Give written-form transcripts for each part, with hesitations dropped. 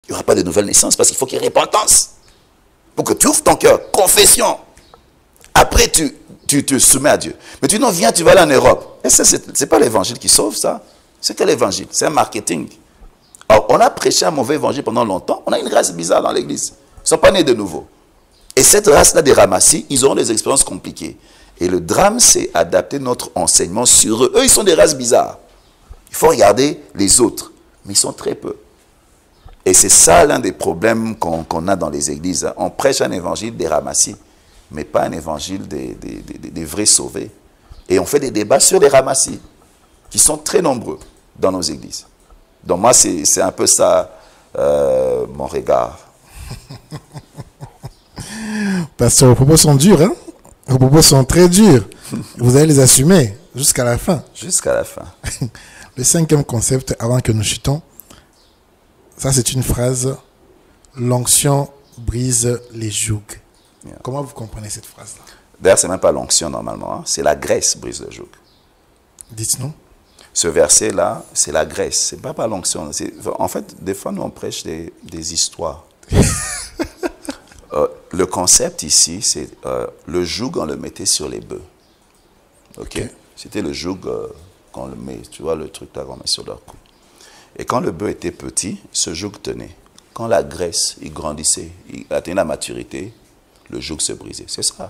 Il n'y aura pas de nouvelle naissance parce qu'il faut qu'il y ait repentance. Pour que tu ouvres ton cœur, confession. Après, tu te soumets à Dieu. Mais tu non, viens, tu vas aller en Europe. Et ça, c'est pas l'évangile qui sauve ça. C'est que l'évangile, c'est un marketing. Alors, on a prêché un mauvais évangile pendant longtemps. On a une race bizarre dans l'église. Ils ne sont pas nés de nouveau. Et cette race-là des ramassis, ils auront des expériences compliquées. Et le drame, c'est adapter notre enseignement sur eux. Eux, ils sont des races bizarres. Il faut regarder les autres. Mais ils sont très peu. Et c'est ça l'un des problèmes qu'on a dans les églises. On prêche un évangile des ramassis, mais pas un évangile des vrais sauvés. Et on fait des débats sur les ramassis, qui sont très nombreux dans nos églises. Donc moi, c'est un peu ça, mon regard. Pasteur, vos propos sont durs, hein? Vos propos sont très durs. Vous allez les assumer jusqu'à la fin. Jusqu'à la fin. Le 5e concept, avant que nous chutons, ça c'est une phrase, l'onction brise les jougs. Yeah. Comment vous comprenez cette phrase-là? D'ailleurs, ce n'est même pas l'onction normalement, hein? C'est la graisse brise le joug. Dites-nous. Ce verset-là, c'est la graisse, c'est pas l'onction. En fait, des fois, nous on prêche des histoires. Le concept ici, c'est le joug, on le mettait sur les bœufs. Ok. C'était le joug qu'on le met, tu vois, le truc là qu'on met sur leur cou. Et quand le bœuf était petit, ce joug tenait. Quand la graisse, il grandissait, il atteignait la maturité, le joug se brisait. C'est ça.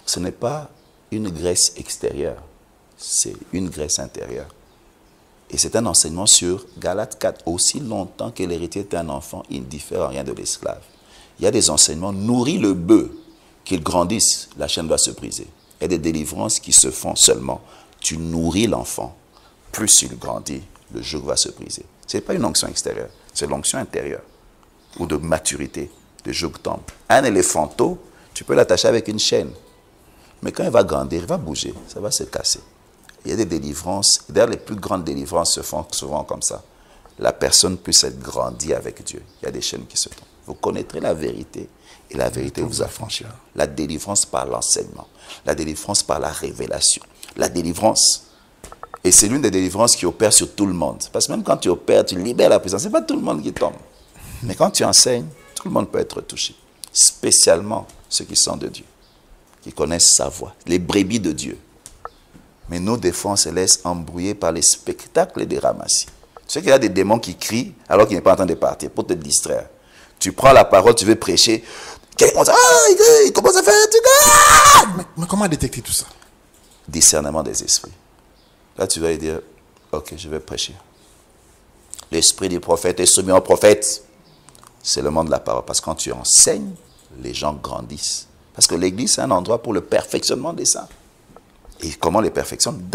Ce n'est pas une graisse extérieure, c'est une graisse intérieure. Et c'est un enseignement sur Galates 4. Aussi longtemps que l'héritier est un enfant, il ne diffère en rien de l'esclave. Il y a des enseignements, nourris le bœuf, qu'il grandisse, la chaîne doit se briser. Il y a des délivrances qui se font seulement. Tu nourris l'enfant, plus il grandit, le joug va se briser. Ce n'est pas une onction extérieure, c'est l'onction intérieure, ou de maturité, le joug tombe. Un éléphanteau, tu peux l'attacher avec une chaîne, mais quand il va grandir, il va bouger, ça va se casser. Il y a des délivrances, d'ailleurs les plus grandes délivrances se font souvent comme ça. La personne puisse être grandie avec Dieu. Il y a des chaînes qui se tombent. Vous connaîtrez la vérité et la vérité vous affranchira. La délivrance par l'enseignement, la délivrance par la révélation, la délivrance. Et c'est l'une des délivrances qui opère sur tout le monde. Parce que même quand tu opères, tu libères la puissance. Ce n'est pas tout le monde qui tombe. Mais quand tu enseignes, tout le monde peut être touché. Spécialement ceux qui sont de Dieu, qui connaissent sa voix, les brebis de Dieu. Mais nous, des fois, on se laisse embrouiller par les spectacles des ramassis. Tu sais qu'il y a des démons qui crient alors qu'il n'est pas en train de partir pour te distraire. Tu prends la parole, tu veux prêcher. Quelqu'un dit, il commence à faire un truc. Mais comment détecter tout ça? Discernement des esprits. Là, tu vas lui dire, ok, je vais prêcher. L'esprit du prophète est soumis au prophète. C'est le monde de la parole. Parce que quand tu enseignes, les gens grandissent. Parce que l'église, c'est un endroit pour le perfectionnement des saints. Et comment les perfectionner?